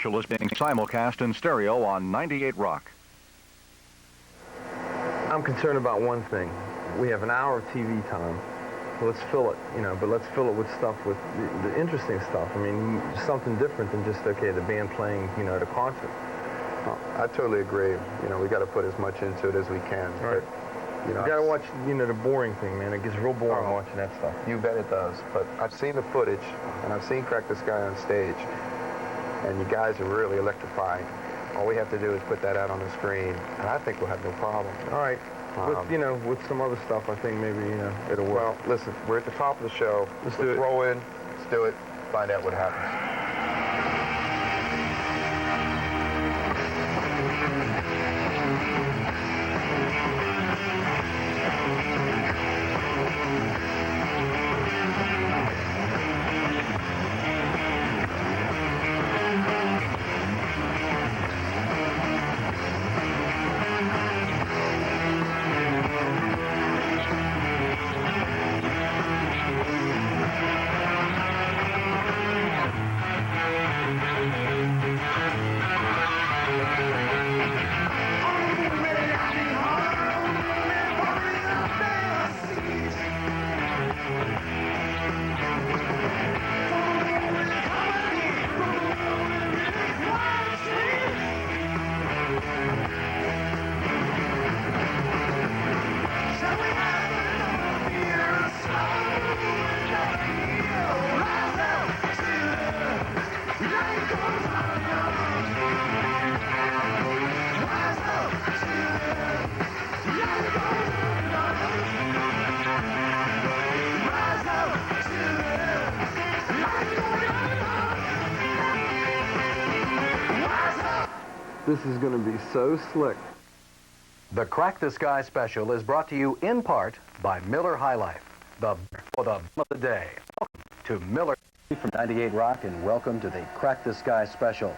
Special is being simulcast in stereo on 98 Rock. I'm concerned about one thing. We have an hour of TV time. Let's fill it, but let's fill it with stuff, with the interesting stuff. I mean, something different than just, okay, the band playing, at a concert. I totally agree. We got to put as much into it as we can. Right. But, you got to watch, the boring thing, man. It gets real boring watching that stuff. You bet it does. But I've seen the footage, and I've seen Crack the Sky on stage, and you guys are really electrifying. All we have to do is put that out on the screen, and I think we'll have no problem. All right. With some other stuff, I think maybe, it'll work. Well, listen, we're at the top of the show. Let's do it. Throw in, let's do it, find out what happens. This is going to be so slick. The Crack the Sky special is brought to you in part by Miller High Life, the of the day. Welcome to Miller from 98 Rock, and welcome to the Crack the Sky special.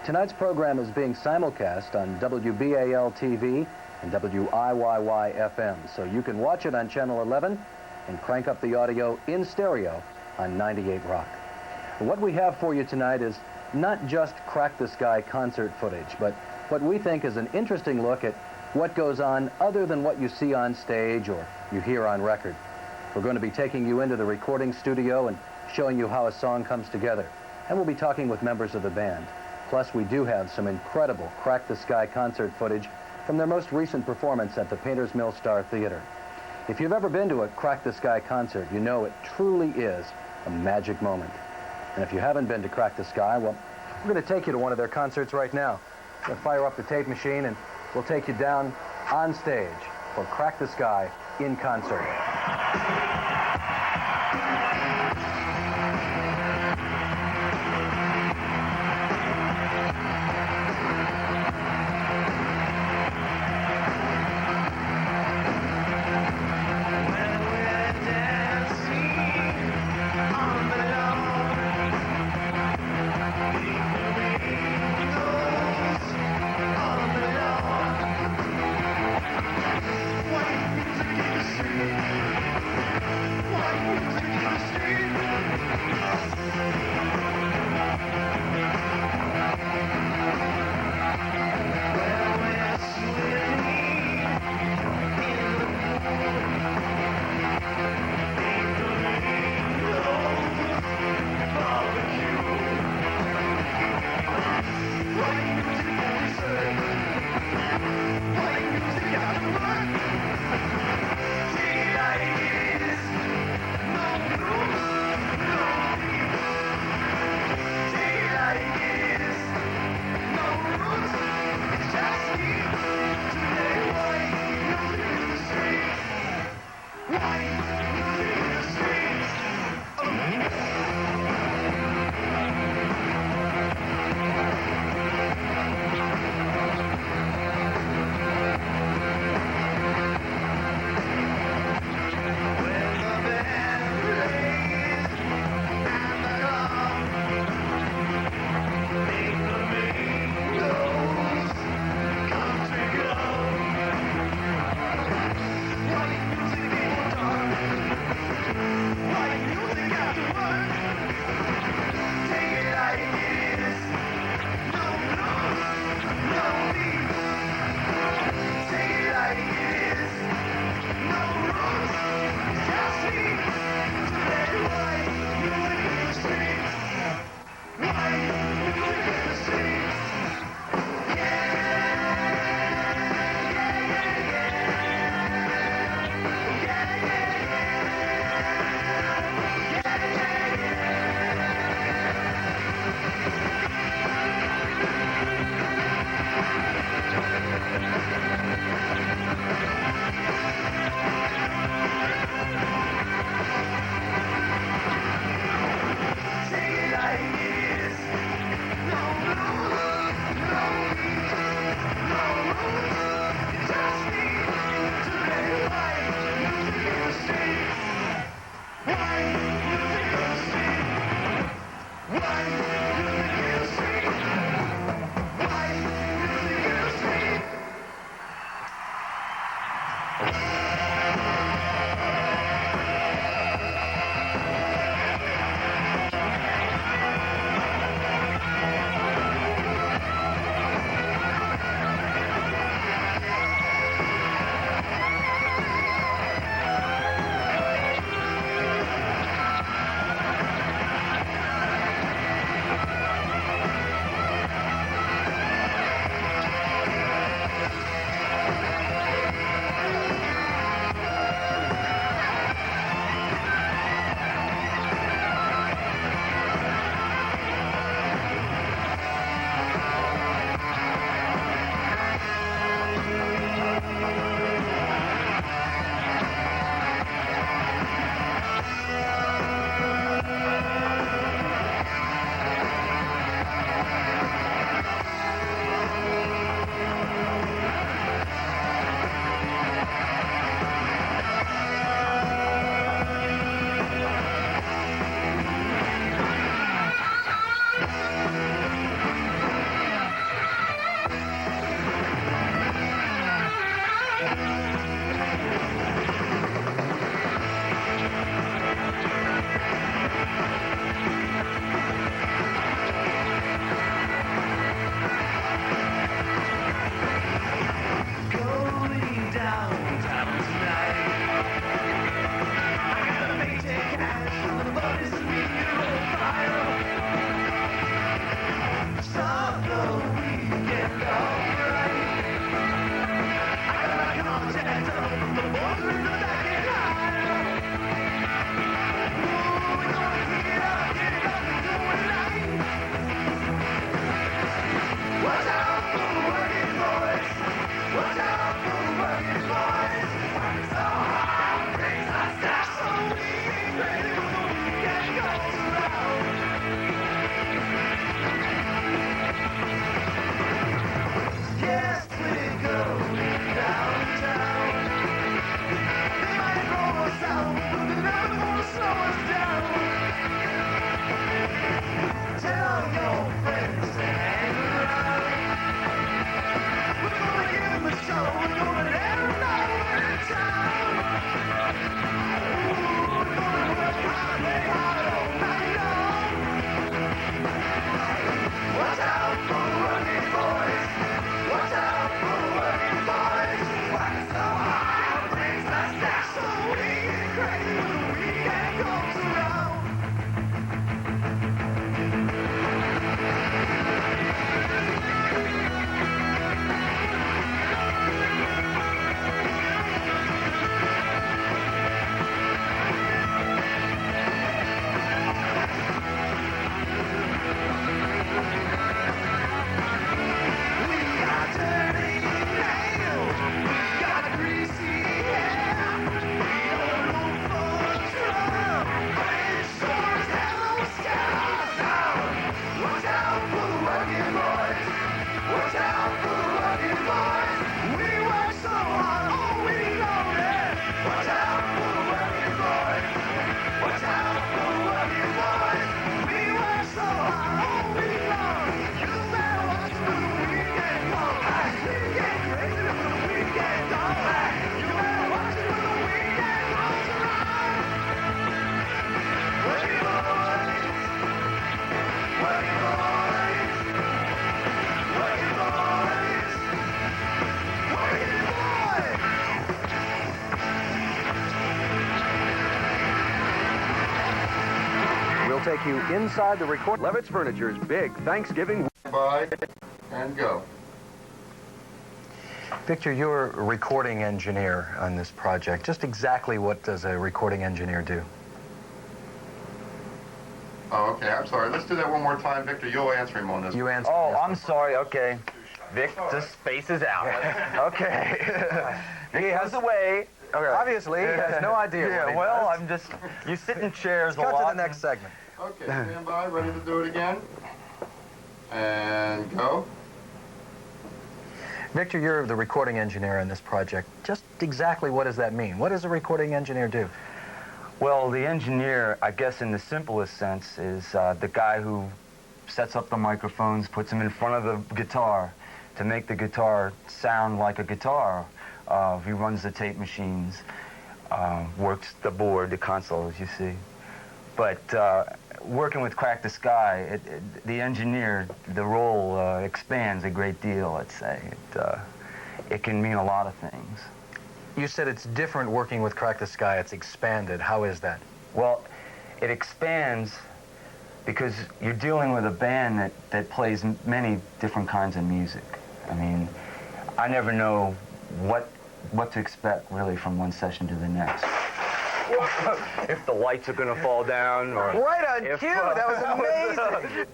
Tonight's program is being simulcast on WBAL TV and WIYY FM, so you can watch it on Channel 11 and crank up the audio in stereo on 98 Rock. What we have for you tonight is not just Crack the Sky concert footage, but what we think is an interesting look at what goes on other than what you see on stage or you hear on record. We're going to be taking you into the recording studio and showing you how a song comes together. And we'll be talking with members of the band. Plus, we do have some incredible Crack the Sky concert footage from their most recent performance at the Painters Mill Star Theater. If you've ever been to a Crack the Sky concert, you know it truly is a magic moment. And if you haven't been to Crack the Sky, well, we're going to take you to one of their concerts right now. We'll fire up the tape machine and we'll take you down on stage for Crack the Sky in concert. Watch out for the working boys. We work so hard all week long, yeah. Watch out for the working boys. Watch out for the working boys. We work so hard all week long. You better watch when the weekend comes. We get crazy when the weekend comes. You better watch it when the weekend comes around. Working boys. Working boys. Working boys. Working boys. We'll take you inside the record. Levitt's Furniture's big Thanksgiving. Bye, and go. Victor, you're a recording engineer on this project. Just exactly what does a recording engineer do? Oh, okay, I'm sorry. Let's do that one more time. Victor, you'll answer him on this. You answer. Oh, I'm sorry. Okay. Vic just spaces out. Okay. He has a way. Okay. Obviously, he has no idea. Yeah, what he well, does. I'm just, you sit in chairs a Let's lot. cut to the next segment. Okay, stand by, ready to do it again. And go. Victor, you're the recording engineer on this project. Just exactly what does that mean? What does a recording engineer do? Well, the engineer, I guess in the simplest sense, is the guy who sets up the microphones, puts them in front of the guitar to make the guitar sound like a guitar. He runs the tape machines, works the board, the console, as you see. But working with Crack the Sky, the engineer, the role expands a great deal, let's say. It can mean a lot of things. You said it's different working with Crack the Sky. It's expanded. How is that? Well, it expands because you're dealing with a band that plays many different kinds of music. I mean, I never know what to expect, really, from one session to the next. If the lights are going to fall down, or... Right on if, cue! That was amazing!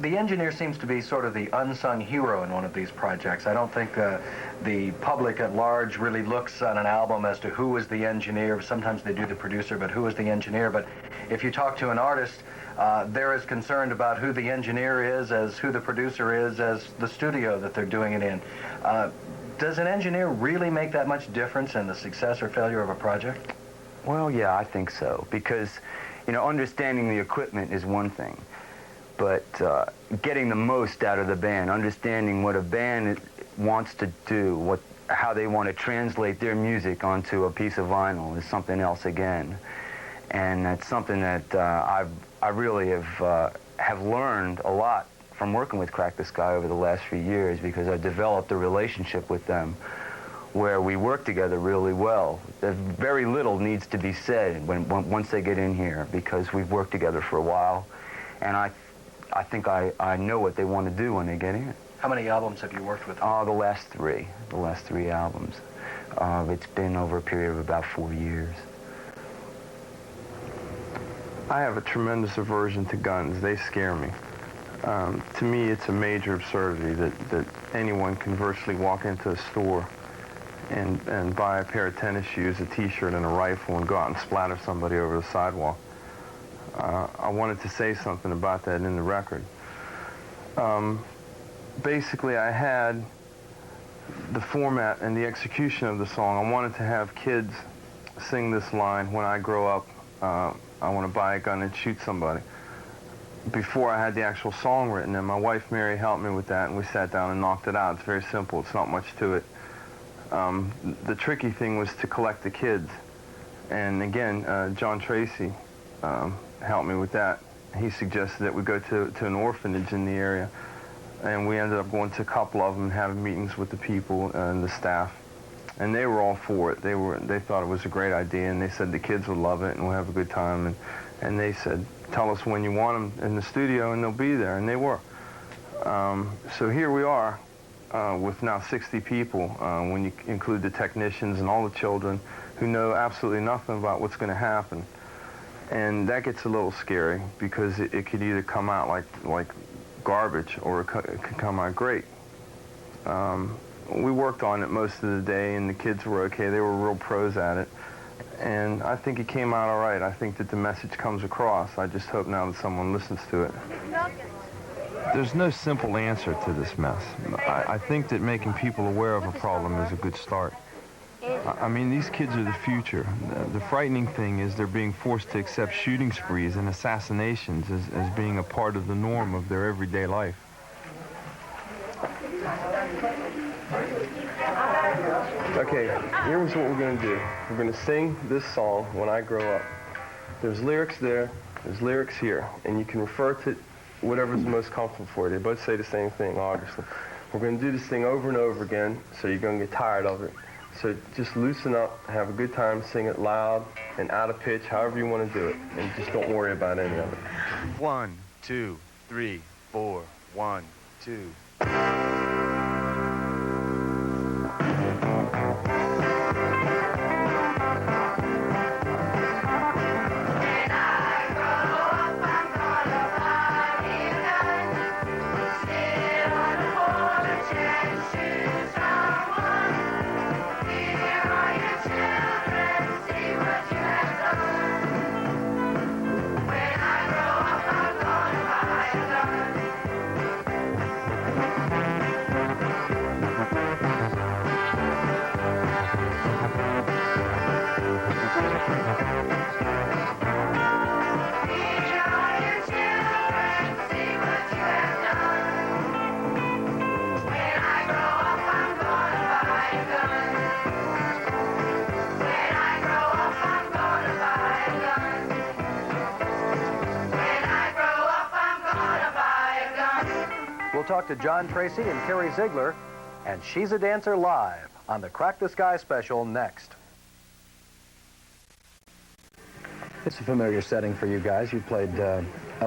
The engineer seems to be sort of the unsung hero in one of these projects. I don't think the public at large really looks on an album as to who is the engineer. Sometimes they do the producer, but who is the engineer? But if you talk to an artist, they're as concerned about who the engineer is as who the producer is as the studio that they're doing it in. Does an engineer really make that much difference in the success or failure of a project? Well, yeah, I think so, because, you know, understanding the equipment is one thing, but getting the most out of the band, understanding what a band wants to do, how they want to translate their music onto a piece of vinyl is something else again. And that's something that I really have learned a lot from working with Crack the Sky over the last few years, because I developed a relationship with them where we work together really well. Very little needs to be said once they get in here, because we've worked together for a while, and I think I know what they want to do when they get in. How many albums have you worked with them? The last three albums. It's been over a period of about 4 years. I have a tremendous aversion to guns. They scare me. To me, it's a major absurdity that anyone can virtually walk into a store and buy a pair of tennis shoes, a t-shirt, and a rifle and go out and splatter somebody over the sidewalk. I wanted to say something about that in the record. Basically, I had the format and the execution of the song. I wanted to have kids sing this line, "When I grow up, I want to buy a gun and shoot somebody," before I had the actual song written. And my wife, Mary, helped me with that, and we sat down and knocked it out. It's very simple. It's not much to it. The tricky thing was to collect the kids. And again, John Tracy helped me with that. He suggested that we go to an orphanage in the area. And we ended up going to a couple of them and having meetings with the people and the staff. And they were all for it. They thought it was a great idea, and they said the kids would love it and we'll have a good time. And they said, tell us when you want them in the studio and they'll be there, and they were. So here we are with now 60 people, when you include the technicians and all the children who know absolutely nothing about what's going to happen. And that gets a little scary, because it could either come out like garbage, or it could come out great. We worked on it most of the day, and the kids were okay. They were real pros at it. And I think it came out all right. I think that the message comes across. I just hope now that someone listens to it. There's no simple answer to this mess. I think that making people aware of a problem is a good start. I mean, these kids are the future. The frightening thing is they're being forced to accept shooting sprees and assassinations as being a part of the norm of their everyday life. Okay, here's what we're going to do. We're going to sing this song, When I Grow Up. There's lyrics there, there's lyrics here, and you can refer to whatever's most comfortable for you. They both say the same thing, obviously. We're going to do this thing over and over again, so you're going to get tired of it. So just loosen up, have a good time, sing it loud and out of pitch, however you want to do it, and just don't worry about any of it. 1, 2, 3, 4, 1, 2. We'll talk to John Tracy and Carrie Ziegler, and She's a Dancer live on the Crack the Sky special next. It's a familiar setting for you guys. You played a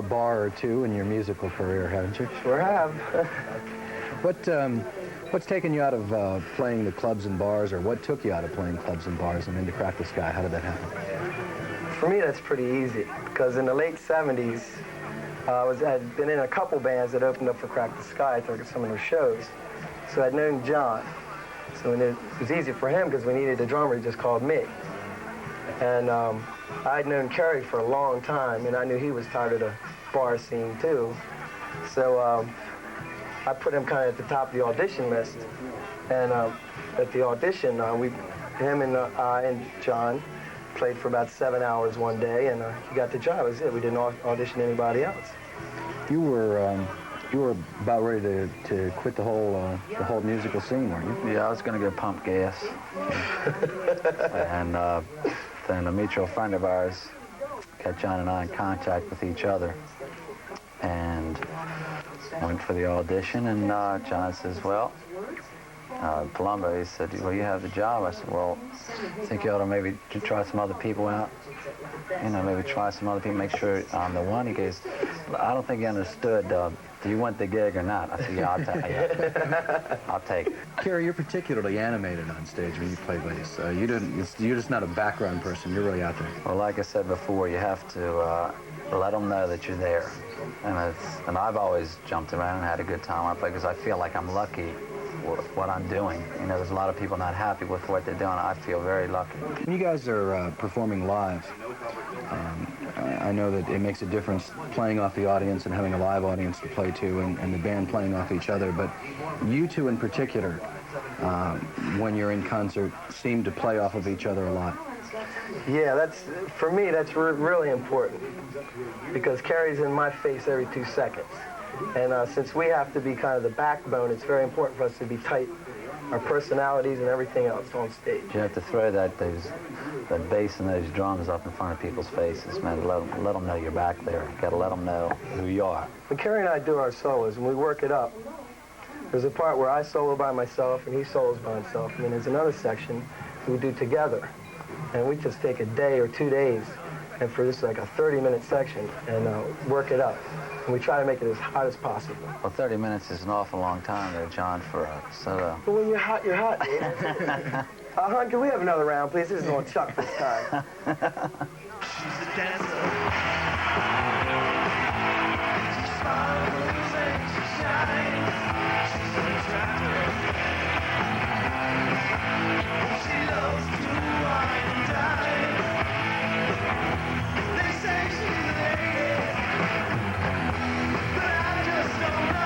bar or two in your musical career, haven't you? Sure have. What's taken you out of playing the clubs and bars, or what took you out of playing clubs and bars and into Crack the Sky? How did that happen? For me, that's pretty easy, because in the late 70s, I had been in a couple bands that opened up for Crack the Sky. I took some of their shows. So I'd known John. So it was easy for him because we needed a drummer. He just called me. And I'd known Kerry for a long time, and I knew he was tired of the bar scene too. So I put him kind of at the top of the audition list. And at the audition, him and John played for about 7 hours one day, and he got the job. That was it. We didn't audition anybody else. You were about ready to quit the whole musical scene, weren't you? Yeah, I was going to go pump gas. And then a mutual friend of ours got John and I in contact with each other, and went for the audition, and John says, well, Palumbo, he said, well, you have the job. I said, well, I think you ought to maybe try some other people out. You know, maybe try some other people, make sure I'm the one. He goes, I don't think you understood, do you want the gig or not? I said, yeah, I'll take it. Kerry, you're particularly animated on stage when you play bass. You're just not a background person. You're really out there. Well, like I said before, you have to let them know that you're there. And I've always jumped around and had a good time when I play, because I feel like I'm lucky what I'm doing. You know, there's a lot of people not happy with what they're doing. I feel very lucky. When you guys are performing live, I know that it makes a difference playing off the audience and having a live audience to play to, and the band playing off each other, but you two in particular, when you're in concert, seem to play off of each other a lot. Yeah, for me, that's really important, because Kerry's in my face every 2 seconds. And since we have to be kind of the backbone, it's very important for us to be tight, our personalities and everything else on stage. You have to throw that bass and those drums up in front of people's faces, man. Let them know you're back there. You got to let them know who you are. When Kerry and I do our solos, and we work it up, there's a part where I solo by myself and he solos by himself, and then there's another section we do together. And we just take a day or 2 days, and for this like a 30-minute section, and work it up. And we try to make it as hot as possible. Well, 30 minutes is an awful long time there, John, for a solo. Well, when you're hot, Dave. Hon, can we have another round, please? This is on Chuck this time. She's a dancer. She smiles and she shines. She's so attractive. She loves to wine and dine. They say she's a lady, but I just don't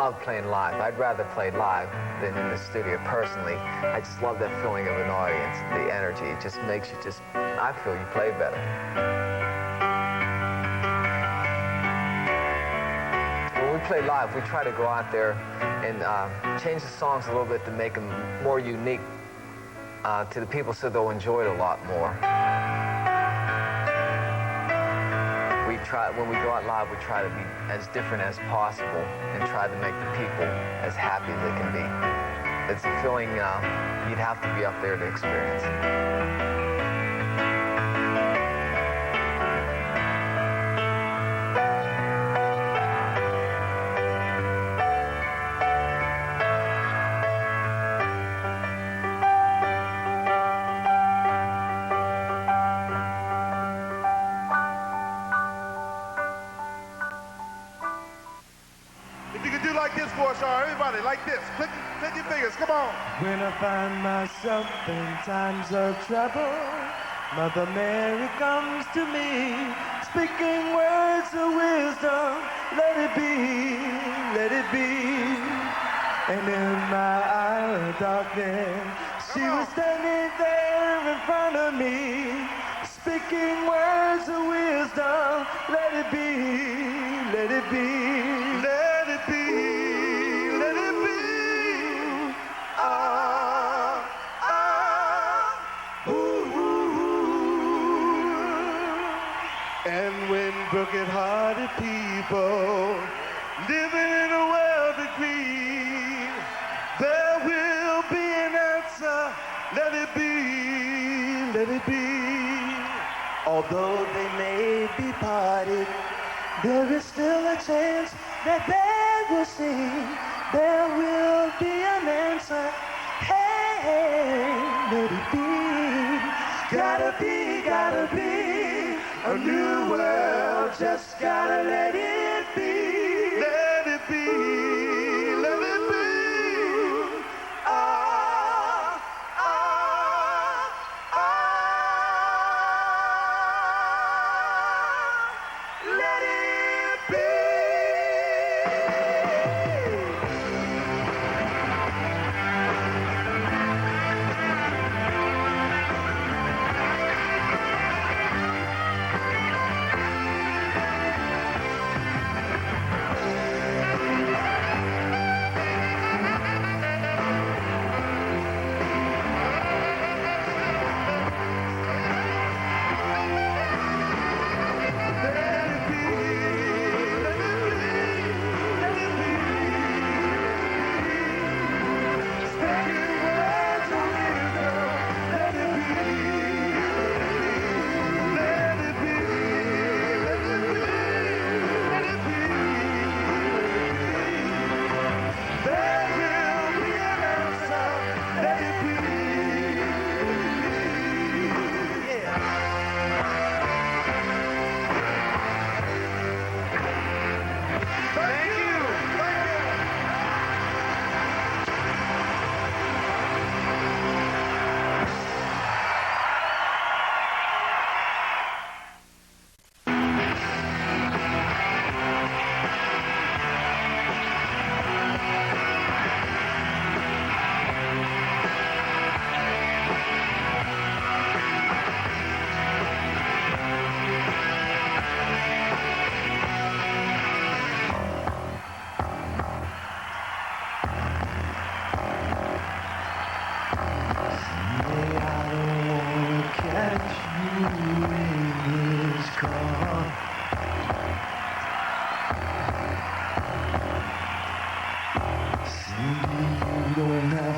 love playing live. I'd rather play live than in the studio personally. I just love that feeling of an audience, the energy. It just makes you I feel you play better. When we play live, we try to go out there and change the songs a little bit to make them more unique to the people so they'll enjoy it a lot more. When we go out live, we try to be as different as possible and try to make the people as happy as they can be. It's a feeling you'd have to be up there to experience. Everybody, like this. Click your fingers. Come on. When I find myself in times of trouble, Mother Mary comes to me, speaking words of wisdom. Let it be, let it be. And in my hour of darkness, she was standing there in front of me, speaking words of wisdom. Let it be, let it be, let it be. And when broken-hearted people living in a world of greed, there will be an answer. Let it be, let it be. Although they may be parted, there is still a chance that they will sing. There will be an answer. Hey, let it be. Gotta be a new world. Just gotta let it be. Let it be, let it be. Let it be.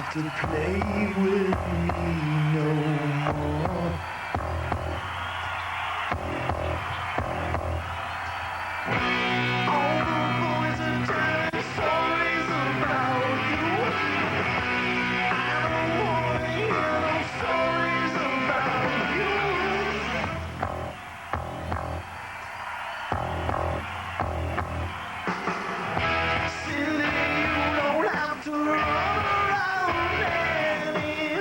To play with me no more. All the boys are telling stories about you. I don't want to hear no stories about you. Silly, you don't have to run around anymore.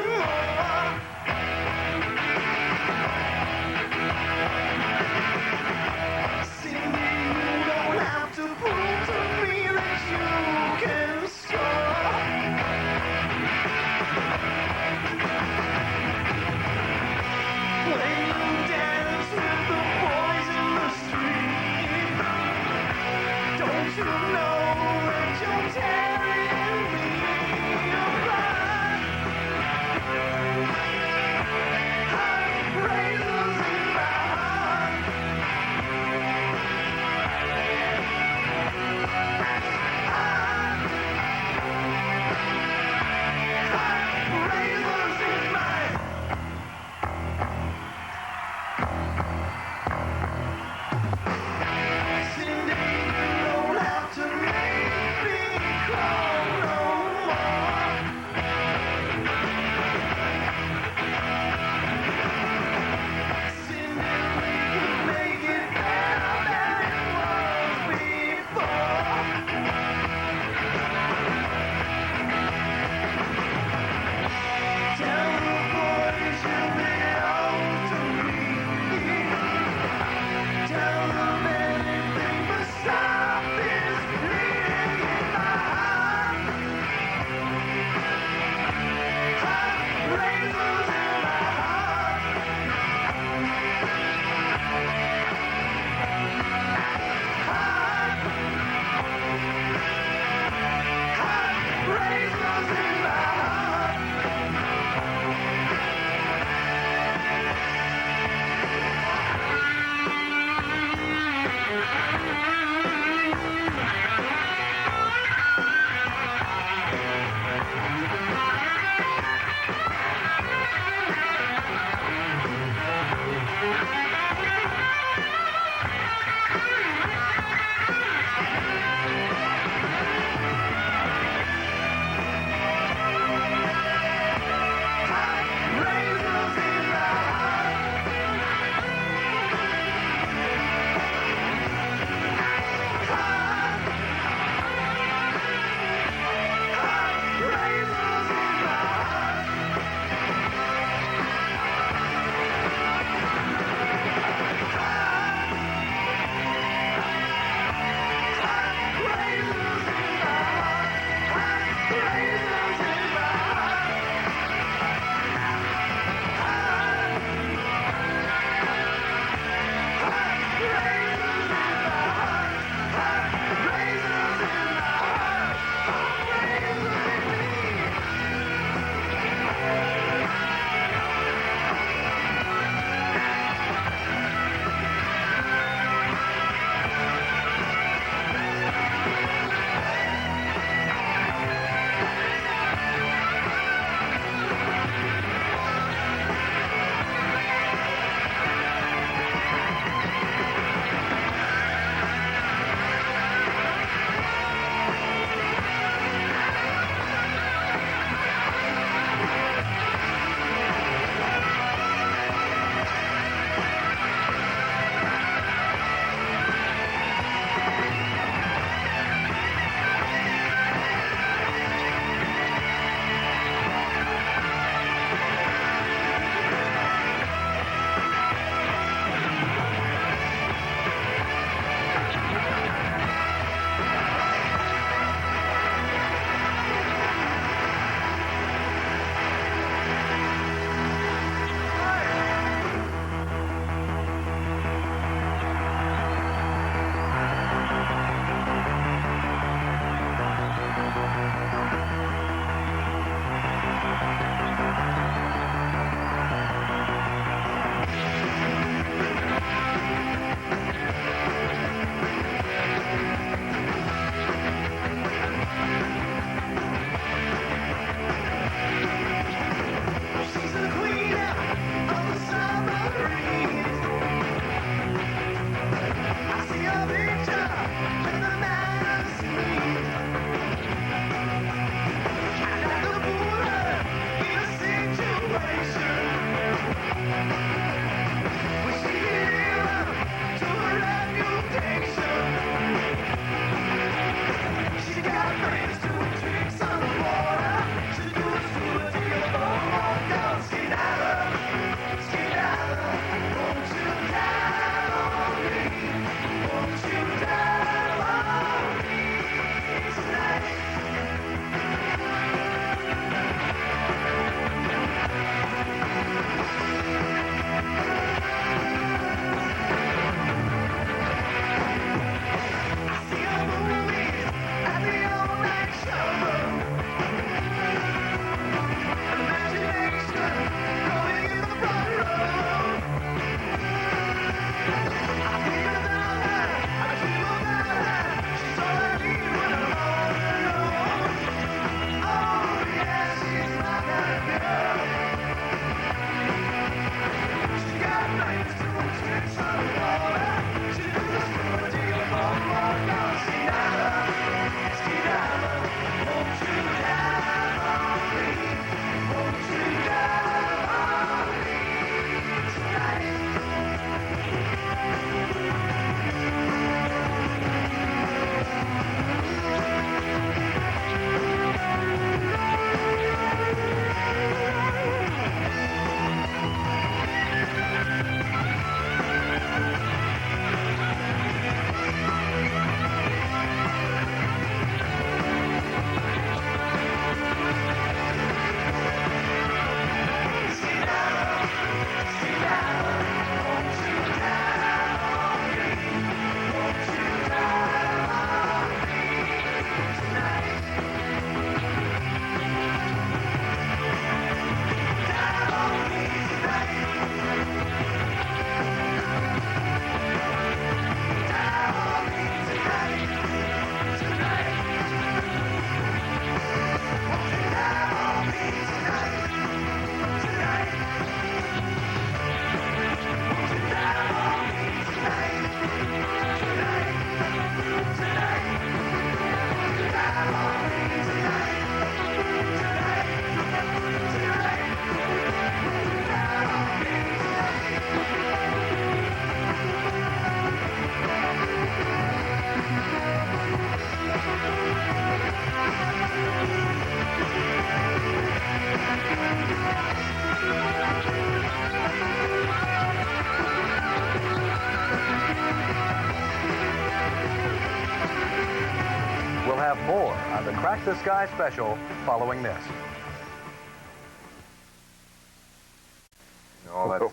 More on the Crack the Sky special following this.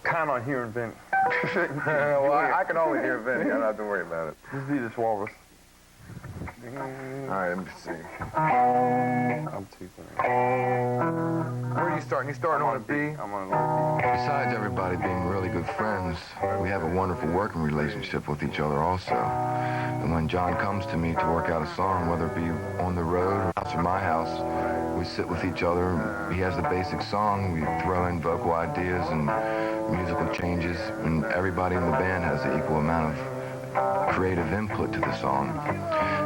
Count on hearing Vinny. Well, I can always hear Vinny. I don't have to worry about it. Just be this walrus. All right, let me see. I'm too Where are you starting? You starting on a B? I'm on a Besides everybody being really good friends, we have a wonderful working relationship with each other also. And when John comes to me to work out a song, whether it be on the road or my house, we sit with each other. He has the basic song. We throw in vocal ideas and musical changes, and everybody in the band has an equal amount of creative input to the song.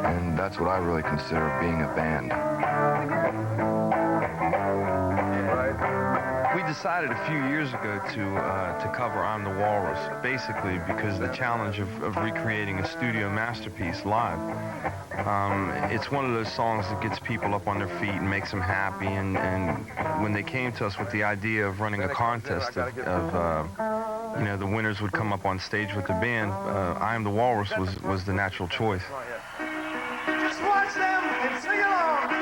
And that's what I really consider being a band. We decided a few years ago to cover I'm the Walrus, basically because of the challenge of recreating a studio masterpiece live. It's one of those songs that gets people up on their feet and makes them happy, and when they came to us with the idea of running a contest you know, the winners would come up on stage with the band, I Am the Walrus was the natural choice. Just watch them and sing along.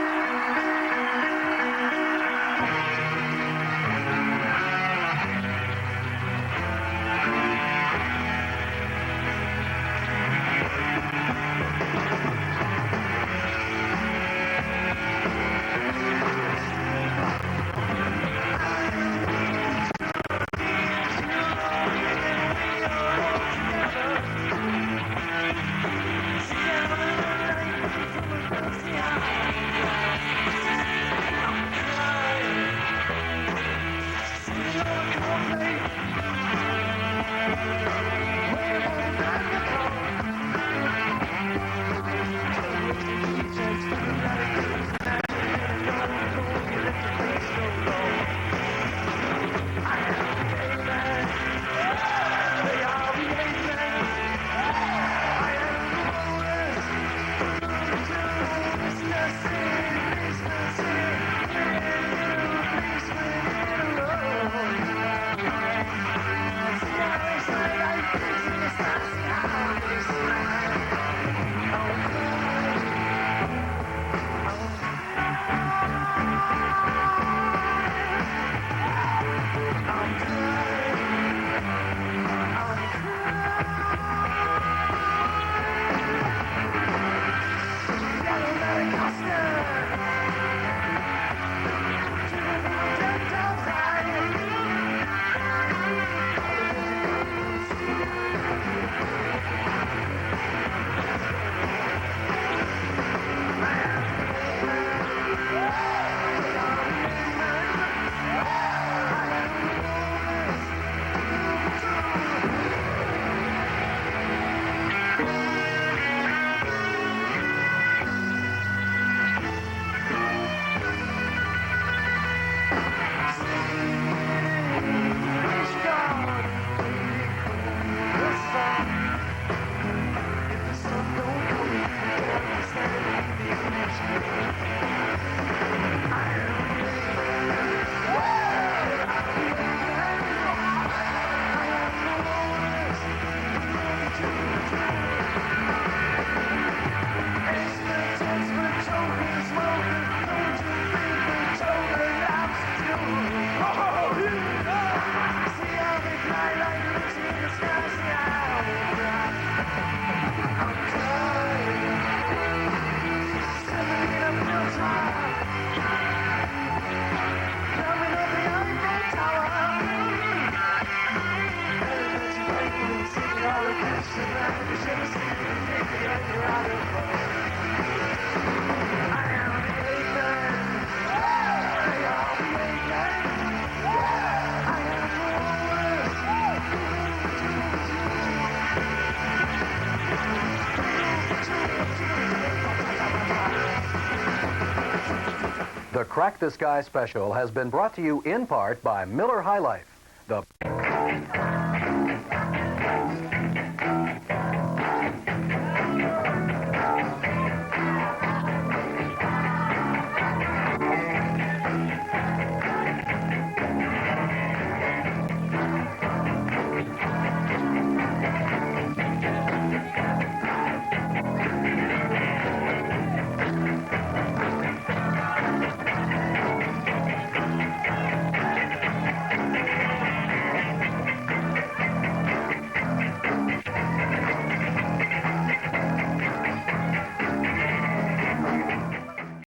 The Crack the Sky special has been brought to you in part by Miller High Life. The